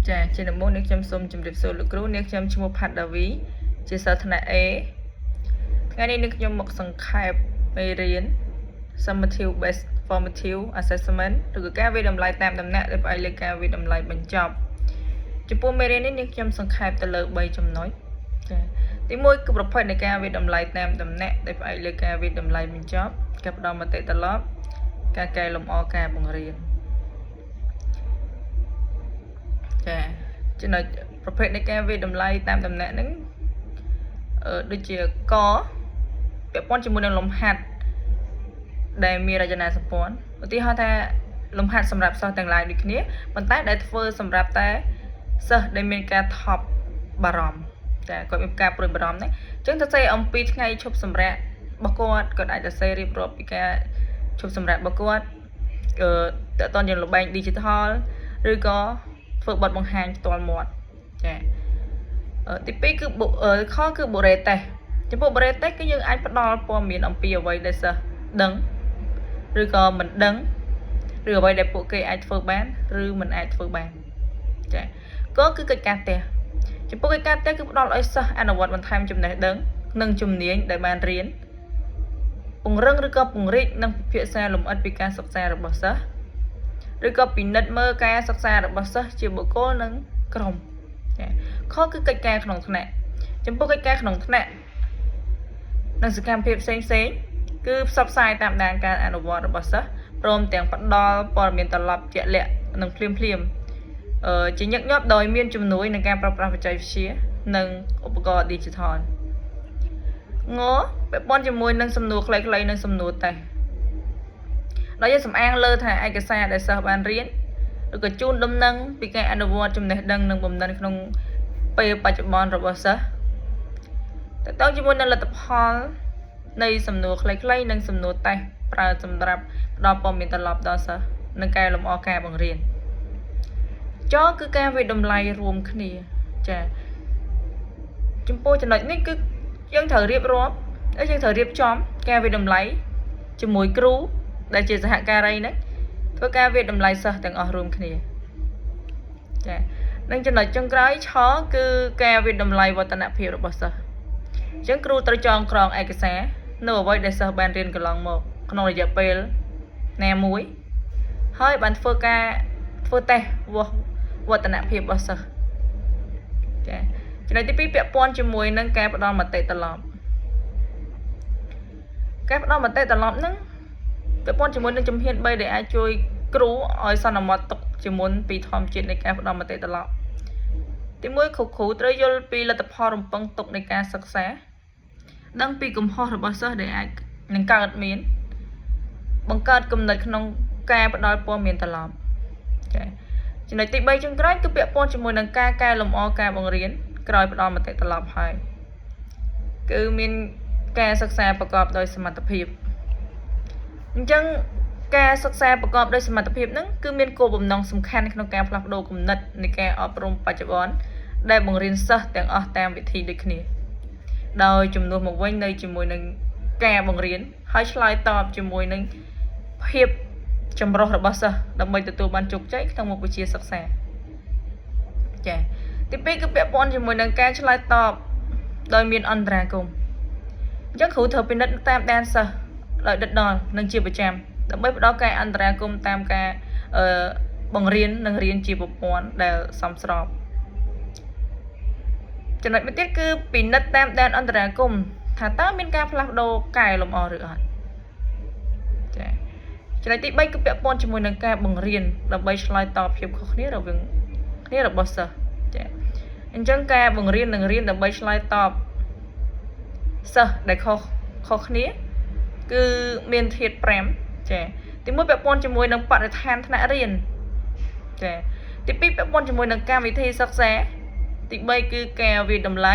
ចាជាដំបូងនេះខ្ញុំសូមជម្រាបសួរលោកគ្រូនាងខ្ញុំឈ្មោះផាត់ដាវីជាសិស្សថ្នាក់ A ថ្ងៃនេះនាងខ្ញុំមកសង្ខេបមេរៀន Summative Based Formative Assessment ឬក៏ការវិតម្លៃតាមដំណាក់ដែលផ្អែកលើការវិតម្លៃបញ្ចប់ចំពោះមេរៀននេះនាងខ្ញុំសង្ខេបទៅលើ3ចំណុចចាទី1គឺប្រភេទនៃការវិតម្លៃតាមដំណាក់ដែលផ្អែកលើការវិតម្លៃបញ្ចប់ការផ្ដល់មតិត្រឡប់ការកែលម្អការបង្រៀនចាចំណុចប្រភេទនៃការវិតម្លៃតាមដំណាក់ហ្នឹងដូចជាកពាក់ព័ន្ធជាមួយនឹងលំហាត់ដែលមានរចនាសម្ព័ន្ធឧទាហរណ៍ថាលំហាត់សម្រាប់សិស្សទាំងឡាយដូចគ្នាប៉ុន្តែដែលធ្វើសម្រាប់តែសិស្សដែលមានការថប់បារម្ភចាគាត់មានការព្រួយបារម្ភហ្នឹងអញ្ចឹងទៅសេអំពីថ្ងៃឈប់សម្រាករបស់គាត់អាចទៅសេរៀបរាប់ពីការឈប់សម្រាករបស់គាត់តើតើយើងល្បែង digital ឬក៏ធ្វើបទបង្ហាញផ្ទាល់មាត់ចាទី2គឺខគឺបុរេតេសចំពោះបុរេតេសគឺយើងអាចផ្ដល់ព័ត៌មានអំពីអ្វីដែលសិស្សដឹងឬក៏មិនដឹងឬអ្វីដែលពួកគេអាចធ្វើបានឬមិនអាចធ្វើបានចាក៏គឺកិច្ចការផ្ទះចំពោះកិច្ចការផ្ទះគឺផ្ដល់ឲ្យសិស្សអនុវត្តបន្ថែមចំណេះដឹងនិងជំនាញដែលបានរៀនពង្រឹងឬក៏ពង្រីកនិងពិភាក្សាលម្អិតពីការសិក្សារបស់សិស្សឬក៏ពិនិត្យមើលការសិក្សារបស់សិស្សជាបុគ្គលនិងក្រុមចាខគឺកិច្ចការក្នុងថ្នាក់ចំពោះកិច្ចការក្នុងថ្នាក់និងសកម្មភាពផ្សេងគឺផ្សព្វផ្សាយតាមដានការអនុវត្តរបស់សិស្សព្រមទាំងផ្ដល់ព័ត៌មានត្រឡប់ជាក់លាក់និងភ្លាមជាញឹកញាប់ដោយមានជំនួយនឹងការប្រើប្រាស់បច្ចេកវិទ្យានិងឧបករណ៍ digital ងពាក់ព័ន្ធជាមួយនឹងសំណួរខ្លីៗនិងសំណួរតេស្តដោយយើងសំអាងលើថាឯកសារដែលសិស្សបានរៀនឬក៏ជូនដំណឹងពីការអនុវត្តចំណេះដឹងនិងបំណិនក្នុងពេលបច្ចុប្បន្នរបស់សិស្សតើតើជាមួយនឹងលទ្ធផលនៃសំណួរខ្លីៗនិងសំណួរតេស្តប្រើសម្រាប់ផ្ដល់ព័ត៌មានត្រឡប់ដល់សិស្សនិងកែលម្អការបង្រៀនចគឺការវិតម្លៃរួមគ្នាចាចំពោះចំណុចនេះគឺយើងត្រូវរៀបចំការវិតម្លៃជាមួយគ្រូដែលជាសហការីហ្នឹងធ្វើការវិតម្លៃសិស្សទាំងអស់រួមគ្នាចានិងចំណុចចុងក្រោយឆគឺការវិតម្លៃវឌ្ឍនភាពរបស់សិស្សអញ្ចឹងគ្រូត្រូវចងក្រងឯកសារនៅអ្វីដែលសិស្សបានរៀនកន្លងមកក្នុងរយៈពេលណាមួយហើយបានធ្វើតេស្តវឌ្ឍនភាពរបស់សិស្សចាចំណុចទី2ពាក់ព័ន្ធជាមួយនឹងការផ្ដល់មតិត្រឡប់ការផ្ដល់មតិត្រឡប់ហ្នឹងពាក់ព័ន្ធជាមួយនឹងជំហាន3ដែលអាចជួយគ្រូឲ្យសន្មតទុកជាមុនពីធម្មជាតិនៃការផ្ដល់មតិត្រឡប់ទី1គ្រូត្រូវយល់ពីលទ្ធផលរំពឹងទុកនៃការសិក្សាដឹងពីកំហុសរបស់សិស្សដែលអាចនឹងកើតមានបង្កើតគំនិតក្នុងការផ្ដល់ព័ត៌មានត្រឡប់ចាចំណុចទី3ចុងក្រោយគឺពាក់ព័ន្ធជាមួយនឹងការកែលម្អការបង្រៀនក្រោយផ្ដល់មតិត្រឡប់ហើយគឺមានការសិក្សាប្រកបដោយសមត្ថភាពអញ្ចឹងការសិក្សាប្រកបដោយសមត្ថភាពហ្នឹងគឺមានគោលបំណងសំខាន់ក្នុងការផ្លាស់ប្ដូរគំនិតនៃការអប់រំបច្ចុប្បន្នដែលបង្រៀនសិស្សទាំងអស់តាមវិធីដូចគ្នាដោយជំនួសមកវិញនៅជាមួយនឹងការបង្រៀនហើយឆ្លើយតបជាមួយនឹងភាពចម្រុះរបស់សិស្សដើម្បីទទួលបានជោគជ័យក្នុងមុខវិជ្ជាសិក្សាចាទី2គឺពាក់ព័ន្ធជាមួយនឹងការឆ្លើយតបដោយមានអន្តរាគមន៍អញ្ចឹងគ្រូត្រូវពិនិត្យតាមដានសិស្សដោយដិតដល់និងជាប្រចាំដើម្បីផ្ដល់ការអន្តរាគមន៍តាមការបង្រៀននិងរៀនជាប្រព័ន្ធដែលសមស្របចំណុចមួយទៀតគឺពិនិត្យតាមដានអន្តរាគមន៍ថាតើមានការផ្លាស់ប្ដូរកែលម្អឬអត់ចាចំណុចទី3គឺពាក់ព័ន្ធជាមួយនឹងការបង្រៀនដើម្បីឆ្លើយតបភាពខុសគ្នារវាងគ្នារបស់សិស្សចាអញ្ចឹងការបង្រៀននិងរៀនដើម្បីឆ្លើយតបសិស្សដែលខុសគ្នាគឺមានធាតុ5ចាទី1ពាក់ព័ន្ធជាមួយនឹងបរិស្ថានថ្នាក់រៀនចាទី2ពាក់ព័ន្ធជាមួយនឹងកម្មវិធីសិក្សាទី3គឺការវិតម្លៃ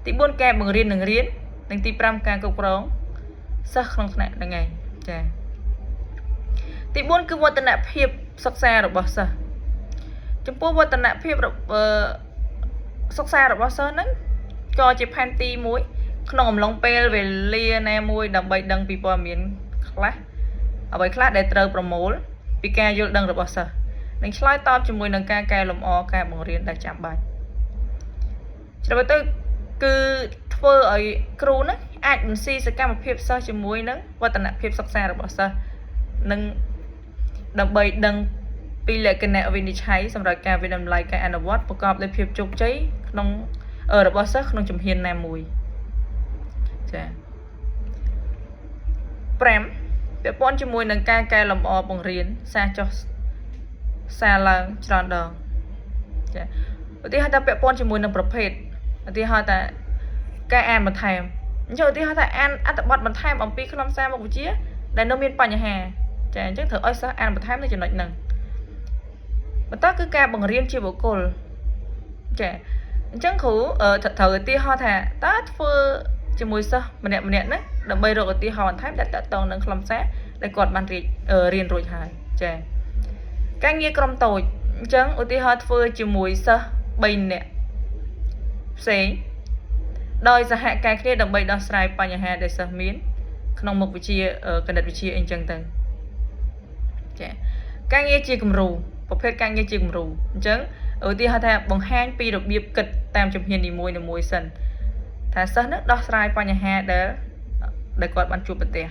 ទី4ការបង្រៀននិងរៀននិងទី5ការគ្រប់គ្រងសិស្សក្នុងថ្នាក់ហ្នឹងឯងចាទី4គឺវឌ្ឍនភាពសិក្សារបស់សិស្សចំពោះវឌ្ឍនភាពសិក្សារបស់សិស្សហ្នឹងក៏ជាផែនទីមួយក្នុងអំឡុងពេលវេលាណាមួយដើម្បីដឹងពីព័ត៌មានខ្លះអ្វីខ្លះដែលត្រូវប្រមូលពីការយល់ដឹងរបស់សិស្ស នឹងឆ្លើយតបជាមួយនឹងការកែលម្អការបង្រៀនដែលចាំបាច់ច្រាប់ទៅគឺធ្វើឲ្យគ្រូហ្នឹងអាចបន្ស៊ីសកម្មភាពសិស្សជាមួយនឹងវឌ្ឍនភាពសិក្សារបស់សិស្សនិងដើម្បីដឹងពីលក្ខណៈវិនិច្ឆ័យសម្រាប់ការវិតម្លៃការអនុវត្តប្រកបដោយភាពជោគជ័យក្នុងរបស់សិស្សក្នុងជំហានណាមួយចា៎5ពាក់ព័ន្ធជាមួយនឹងការកែលម្អបង្រៀនសារចុះសារឡើងច្រើនដងចា៎ឧទាហរណ៍ថាពាក់ព័ន្ធជាមួយនឹងប្រភេទឧទាហរណ៍ថាការអានបន្ថែមអញ្ចឹងឧទាហរណ៍ថាអានអត្ថបទបន្ថែមអំពីខ្លឹមសារមុខវិជ្ជាដែលនៅមានបញ្ហាចាអញ្ចឹងត្រូវឲ្យសិស្សអានបន្ថែមនៅចំណុចហ្នឹងបន្តគឺការបង្រៀនជាបុគ្គលចាអញ្ចឹងគ្រូត្រូវឧទាហរណ៍ថាតើធ្វើជាមួយសិស្សម្នាក់ណាដើម្បីរកឧទាហរណ៍បន្ថែមដែលតកតងនឹងខ្លឹមសារដែលគាត់បានរៀនរួចហើយចាការងារក្រុមតូចអញ្ចឹងឧទាហរណ៍ធ្វើជាមួយសិស្ស3នាក់ផ្សេងដោយសហការគ្នាដើម្បីដោះស្រាយបញ្ហាដែលសិស្សមានក្នុងមុខវិជ្ជាគណិតវិទ្យាអីចឹងទៅចាការងារជាគំរូប្រភេទការងារជាគំរូអញ្ចឹងឧទាហរណ៍ថាបង្ហាញពីរបៀបគិតតាមជំហាននីមួយសិនថាសិស្សនឹងដោះស្រាយបញ្ហាដែលគាត់បានជួបប្រទះ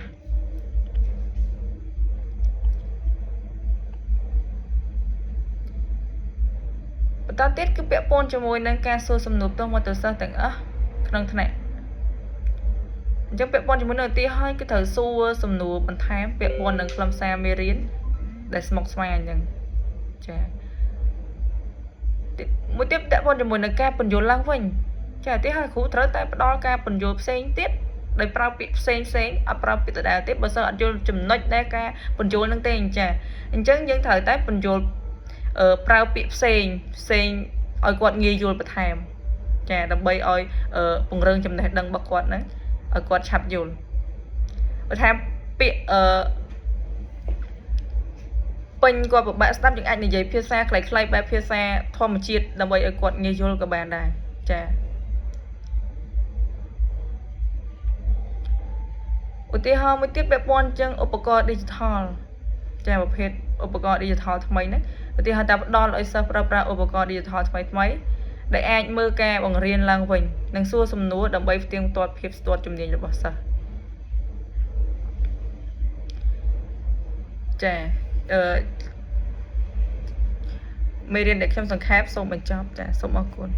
បន្តទៀតគឺពាក់ព័ន្ធជាមួយនឹងការសួរសំណួរផ្ទាល់មកទៅសិស្សទាំងអស់ក្នុងថ្នាក់អញ្ចឹងពាក់ព័ន្ធជាមួយនឹងឧទាហរណ៍គឺត្រូវសួរសំណួរបន្ថែមពាក់ព័ន្ធនឹងខ្លឹមសារមេរៀនដែលស្មុគស្មាញអញ្ចឹងចាមួយទៀតពាក់ព័ន្ធជាមួយនឹងការពន្យល់ឡើងវិញចាឧទាហរណ៍គ្រូត្រូវតែផ្ដល់ការពន្យល់ផ្សេងទៀតដោយប្រើពាក្យផ្សេងអត់ប្រើពាក្យដដែលទេបើសិនអត់យល់ចំណុចដែលការពន្យល់នឹងទេអញ្ចឹងយើងត្រូវតែពន្យល់ប្រើពាក្យផ្សេងឲ្យគាត់ងាយយល់បន្ថែមចាដើម្បីឲ្យពង្រឹងចំណេះដឹងរបស់គាត់ហ្នឹងឲ្យគាត់ឆាប់យល់បន្ថែមពាក្យពេញគាត់ពិបាកស្ដាប់យើងអាចនិយាយភាសាខ្លីៗបែបភាសាធម្មជាតិដើម្បីឲ្យគាត់ងាយយល់ក៏បានដែរចាឧទាហរណ៍មួយទៀតពាក់ព័ន្ធជាងឧបករណ៍ digital ចាប្រភេទឧបករណ៍ digital ថ្មីហ្នឹងឧទាហរណ៍ថាផ្ដល់ឲ្យសិស្សប្រើប្រាស់ឧបករណ៍ digital ថ្មីដែលអាចមើលការបង្រៀនឡើងវិញនិងសួរសំណួរដើម្បីផ្ទៀងផ្ទាត់ភាពស្ទាត់ជំនាញរបស់សិស្សចាមេរៀនដែលខ្ញុំសង្ខេបសូមបញ្ចប់ចាសូមអរគុណ